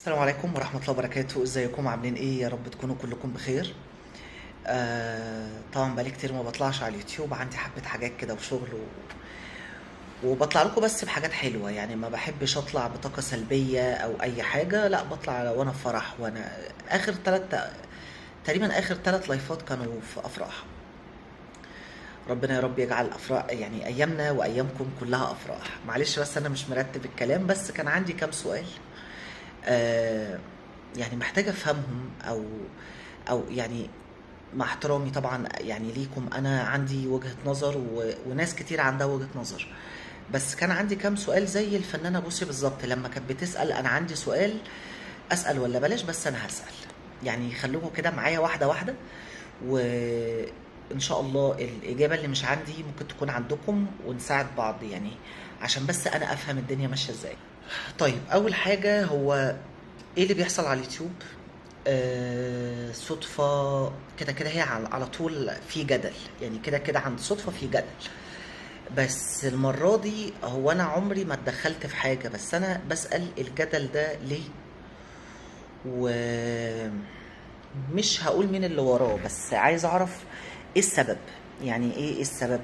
السلام عليكم ورحمة الله وبركاته، ازيكم عاملين ايه؟ يا رب تكونوا كلكم بخير. طبعا بقالي كتير ما بطلعش على اليوتيوب، عندي حبة حاجات كده وشغل وبطلع لكم بس بحاجات حلوة، يعني ما بحبش اطلع بطاقة سلبية او اي حاجة، لا بطلع وانا في فرح. وانا اخر تقريبا اخر 3 لايفات كانوا في افراح. ربنا يا رب يجعل افراح، يعني ايامنا وايامكم كلها افراح. معلش بس انا مش مرتب الكلام، بس كان عندي كام سؤال. آه يعني محتاجة افهمهم، او يعني مع احترامي طبعا يعني ليكم، انا عندي وجهة نظر وناس كتير عندها وجهة نظر. بس كان عندي كام سؤال زي الفنانة بوسي بالظبط لما كانت بتسأل انا عندي سؤال، اسأل ولا بلاش؟ بس انا هسأل. يعني خلوكوا كده معايا واحدة واحدة، وان شاء الله الاجابة اللي مش عندي ممكن تكون عندكم ونساعد بعض، يعني عشان بس انا افهم الدنيا ماشية ازاي. طيب اول حاجة، هو ايه اللي بيحصل على اليوتيوب؟ صدفة كده كده، هي على طول في جدل، يعني كده كده عند صدفة في جدل. بس المرة دي هو أنا عمري ما اتدخلت في حاجة، بس أنا بسأل الجدل ده ليه، ومش هقول مين اللي وراه، بس عايز أعرف إيه السبب. يعني إيه السبب؟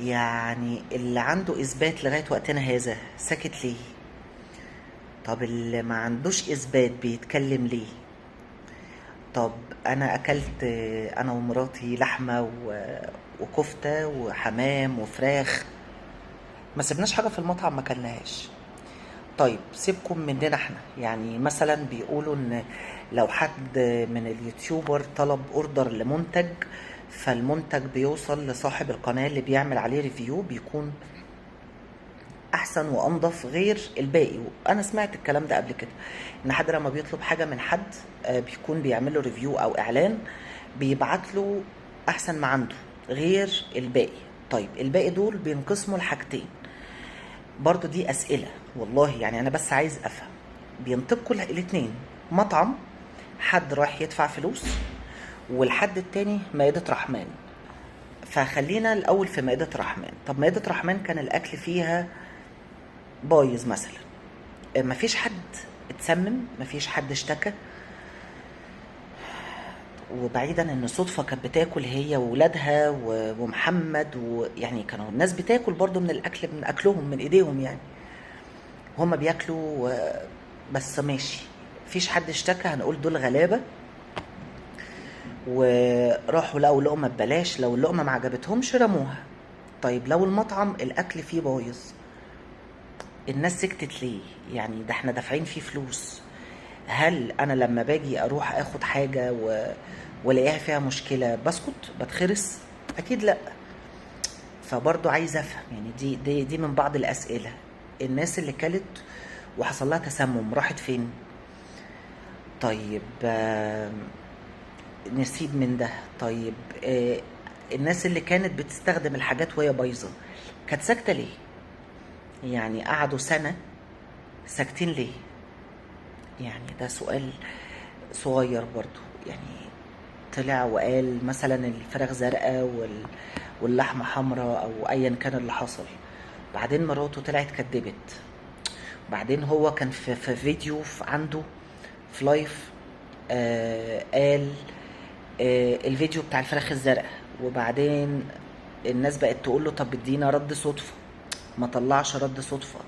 يعني اللي عنده إثبات لغاية وقتنا هذا ساكت ليه؟ طب اللي ما عندوش إثبات بيتكلم ليه؟ طب انا اكلت انا ومراتي لحمه وكفته وحمام وفراخ، ما سيبناش حاجه في المطعم ما كلناهاش. طيب سيبكم مننا احنا، يعني مثلا بيقولوا ان لو حد من اليوتيوبر طلب اوردر لمنتج، فالمنتج بيوصل لصاحب القناه اللي بيعمل عليه ريفيو، بيكون احسن وانضف غير الباقي. انا سمعت الكلام ده قبل كده، ان حد لما بيطلب حاجه من حد بيكون بيعمل له ريفيو او اعلان، بيبعت له احسن ما عنده غير الباقي. طيب الباقي دول بينقسموا لحاجتين، برضو دي اسئله والله، يعني انا بس عايز افهم. بينطبقوا الاتنين: مطعم حد رايح يدفع فلوس، والحد التاني مائدة رحمن. فخلينا الاول في مائدة رحمن. طب مائدة رحمن كان الاكل فيها بايظ مثلا، مفيش حد اتسمم، مفيش حد اشتكى. وبعيدا ان صدفة كانت بتاكل هي وولادها ومحمد، ويعني كانوا الناس بتاكل برضو من الاكل، من اكلهم من ايديهم يعني، هما بياكلوا بس ماشي. مفيش حد اشتكى، هنقول دول غلابة وراحوا لقوا لقمة ببلاش، لو اللقمة ما عجبتهمش رموها. طيب لو المطعم الاكل فيه بايظ، الناس سكتت ليه؟ يعني ده احنا دافعين فيه فلوس. هل انا لما باجي اروح اخد حاجة والاقيها فيها مشكلة بسكت بتخرس؟ اكيد لا. فبرضو عايز افهم، يعني دي من بعض الاسئلة. الناس اللي كلت وحصل لها تسمم راحت فين؟ طيب نسيب من ده. طيب الناس اللي كانت بتستخدم الحاجات وهي بايظة كانت ساكتة ليه؟ يعني قعدوا سنة ساكتين ليه؟ يعني ده سؤال صغير برضو. يعني طلع وقال مثلا الفراخ زرقاء واللحمة حمراء او ايا كان اللي حصل، بعدين مراته طلعت كدبت، بعدين هو كان في فيديو عنده في لايف قال الفيديو بتاع الفراخ الزرقاء، وبعدين الناس بقت تقول له طب ادينا رد صدفة، ما طلعش رد صدفة.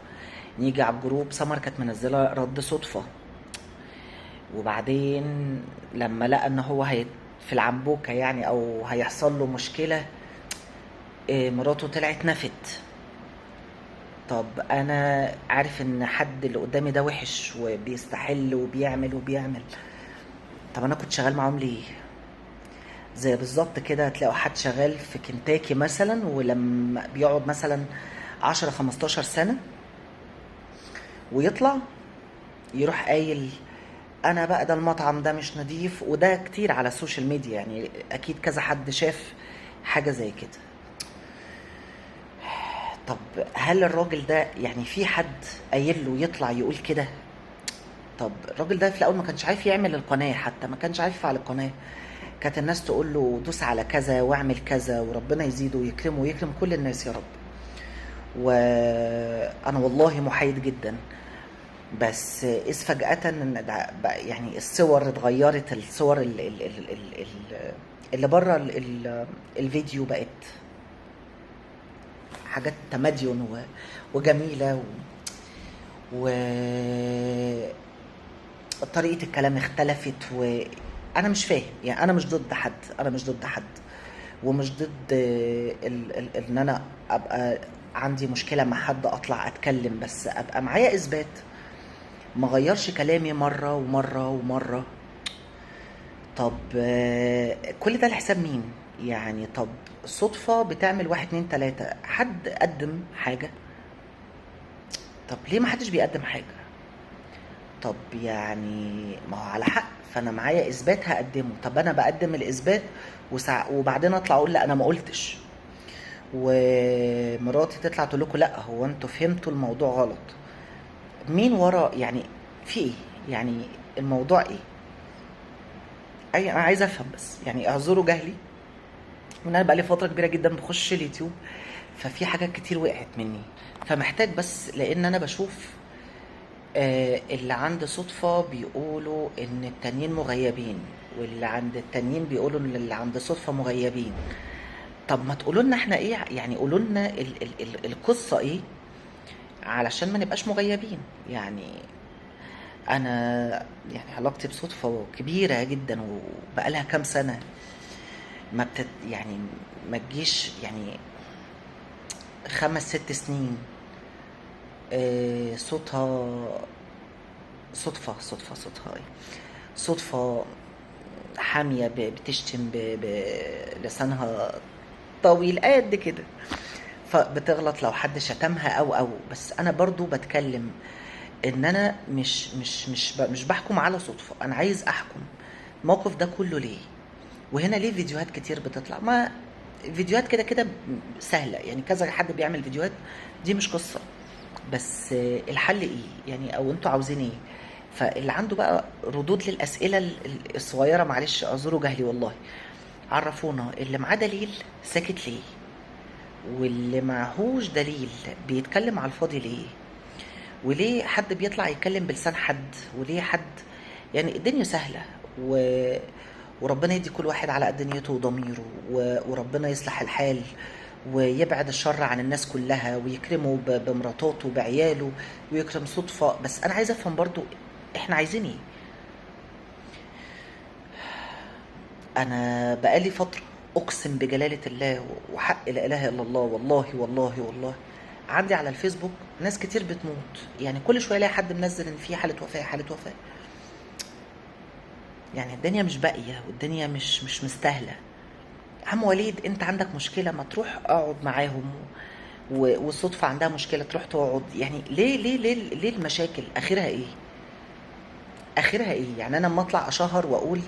نيجي على الجروب، سمر كانت منزلة رد صدفة، وبعدين لما لقى ان هو في العنبوكة يعني او هيحصل له مشكلة، مراته طلعت نفت. طب انا عارف ان حد اللي قدامي ده وحش وبيستحل وبيعمل، طب انا كنت شغال معاهم ليه؟ زي بالظبط كده هتلاقوا حد شغال في كنتاكي مثلا، ولما بيقعد مثلا 10 15 سنة ويطلع يروح قايل انا بقى ده المطعم ده مش نضيف، وده كتير على السوشيال ميديا، يعني اكيد كذا حد شاف حاجة زي كده. طب هل الراجل ده يعني في حد قايل له يطلع يقول كده؟ طب الراجل ده في الاول ما كانش عارف يعمل القناة، حتى ما كانش عارف يفعل القناة. كانت الناس تقول له دوس على كذا واعمل كذا وربنا يزيده ويكرمه ويكرم كل الناس يا رب. وانا والله محايد جدا، بس إذ فجأة إن يعني الصور اتغيرت، الصور اللي بره الفيديو بقت حاجات تمدين وجميلة و طريقة الكلام اختلفت، وأنا مش فاهم. يعني أنا مش ضد حد، أنا مش ضد حد، ومش ضد إن أنا أبقى عندي مشكلة مع حد أطلع أتكلم، بس أبقى معايا إثبات، ما غيرش كلامي مرة ومرة ومرة. طب كل ده لحساب مين؟ يعني طب صدفة بتعمل واحد اتنين تلاتة، حد قدم حاجة؟ طب ليه ما حدش بيقدم حاجة؟ طب يعني ما هو على حق، فانا معايا اثبات هقدمه. طب انا بقدم الاثبات وبعدين اطلع اقول لا انا ما قلتش، ومراتي تطلع تقول لكم لا هو انتوا فهمتوا الموضوع غلط. مين ورا؟ يعني في ايه؟ يعني الموضوع ايه؟ انا عايز افهم بس، يعني اعذروا جهلي، وان انا بقالي فتره كبيره جدا بخش اليوتيوب، ففي حاجات كتير وقعت مني، فمحتاج بس، لان انا بشوف اللي عند صدفة بيقولوا ان التانيين مغيبين، واللي عند التانيين بيقولوا ان اللي عند صدفة مغيبين. طب ما تقولوا لنا احنا ايه؟ يعني قولوا لنا ال القصة ايه علشان ما نبقاش مغيبين. يعني انا يعني علاقتي بصدفة كبيرة جدا وبقالها كام سنة، ما يعني ما تجيش يعني 5 6 سنين. صوتها صدفة ايه، صدفة حامية بتشتم بلسانها طويل قد كده، فبتغلط لو حد شتمها او بس انا برضو بتكلم ان انا مش بحكم على صدفة، انا عايز احكم الموقف ده كله ليه. وهنا ليه فيديوهات كتير بتطلع؟ ما فيديوهات كده كده سهلة، يعني كذا حد بيعمل فيديوهات، دي مش قصة. بس الحل ايه يعني؟ او انتوا عاوزين ايه؟ فاللي عنده بقى ردود للأسئلة الصغيرة، معلش اعذروا جهلي والله، عرفونا اللي معاه دليل ساكت ليه، واللي معهوش دليل بيتكلم على الفاضي ليه، وليه حد بيطلع يتكلم بلسان حد، وليه حد. يعني الدنيا سهلة وربنا يدي كل واحد على قد نيته وضميره، وربنا يصلح الحال ويبعد الشر عن الناس كلها، ويكرمه بمراتاته بعياله، ويكرم صدفة. بس انا عايز افهم برضو احنا عايزين ايه. انا بقالي فترة اقسم بجلالة الله وحق لا اله الا الله، والله والله والله عندي على الفيسبوك ناس كتير بتموت. يعني كل شوية الاقي حد منزل ان في حالة وفاة، حالة وفاة. يعني الدنيا مش باقية، والدنيا مش مستاهلة. عم وليد انت عندك مشكلة، ما تروح اقعد معاهم، والصدفة عندها مشكلة تروح تقعد. يعني ليه المشاكل اخرها ايه؟ اخرها ايه؟ يعني انا اما اطلع اشهر واقول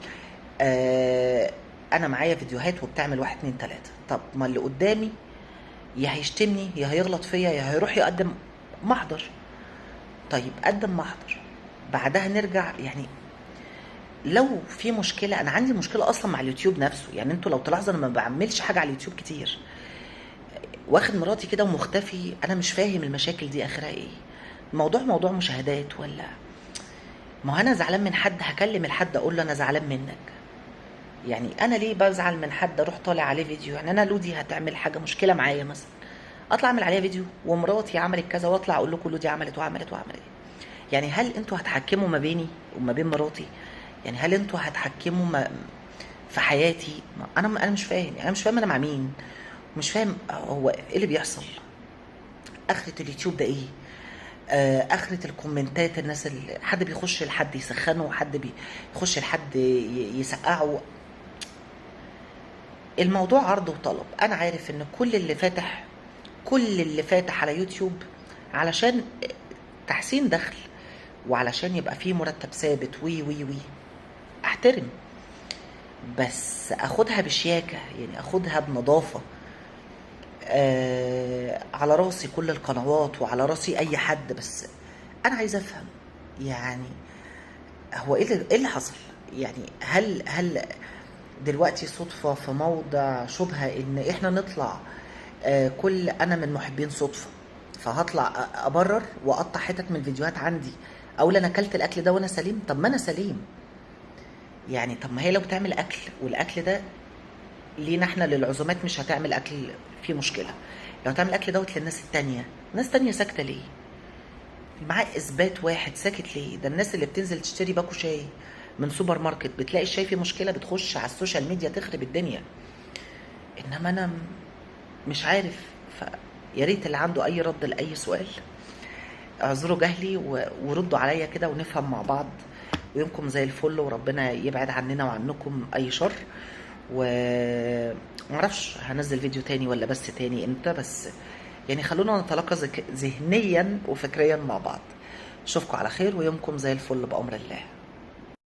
آه انا معايا فيديوهات وبتعمل واحد اتنين تلاتة، طب ما اللي قدامي يا هيشتمني يا هيغلط فيا يا هيروح يقدم محضر. طيب قدم محضر، بعدها نرجع. يعني لو في مشكلة، انا عندي مشكلة اصلا مع اليوتيوب نفسه. يعني انتوا لو تلاحظوا انا ما بعملش حاجة على اليوتيوب كتير، واخد مراتي كده ومختفي. انا مش فاهم المشاكل دي اخرها ايه. الموضوع موضوع مشاهدات ولا؟ ما هو انا زعلان من حد هكلم الحد اقول له انا زعلان منك. يعني انا ليه بزعل من حد اروح طالع عليه فيديو؟ يعني انا لودي هتعمل حاجه مشكله معايا مثلا، اطلع اعمل عليها فيديو ومراتي عملت كذا، واطلع اقول لكم لودي عملت وعملت وعملت. يعني هل انتوا هتحكموا ما بيني وما بين مراتي؟ يعني هل انتوا هتحكموا في حياتي؟ انا مش فاهم. يعني انا مش فاهم انا مع مين، مش فاهم هو ايه اللي بيحصل. اخرة اليوتيوب ده ايه؟ اخرة الكومنتات، الناس اللي حد بيخش لحد يسخنه، وحد بيخش لحد يسقعه. الموضوع عرض وطلب. انا عارف ان كل اللي فاتح على يوتيوب علشان تحسين دخل، وعلشان يبقى فيه مرتب ثابت وي وي وي، احترم، بس اخدها بشياكة، يعني اخدها بنظافة. على راسي كل القنوات وعلى راسي اي حد، بس انا عايز افهم يعني هو إيه اللي حصل. يعني هل دلوقتي صدفة في موضع شبهة ان احنا نطلع انا من محبين صدفة، فهطلع ابرر واقطع حتت من الفيديوهات عندي اقول انا اكلت الاكل ده وانا سليم؟ طب ما انا سليم. يعني طب ما هي لو بتعمل اكل والاكل ده لينا احنا للعزومات، مش هتعمل اكل فيه مشكله. لو هتعمل الاكل دوت للناس التانية، ناس تانية ساكته ليه؟ معاه اثبات واحد ساكت ليه؟ ده الناس اللي بتنزل تشتري باكو شاي من سوبر ماركت بتلاقي الشاي فيه مشكله بتخش على السوشيال ميديا تخرب الدنيا. انما انا مش عارف. فيا ريت اللي عنده اي رد لاي سؤال اعذروا جهلي وردوا عليا كده ونفهم مع بعض. ويومكم زي الفل، وربنا يبعد عننا وعنكم اي شر. و معرفش هنزل فيديو تاني ولا بس تاني امتى، بس يعني خلونا نتلاقى ذهنيا وفكريا مع بعض. اشوفكم على خير ويومكم زي الفل بأمر الله.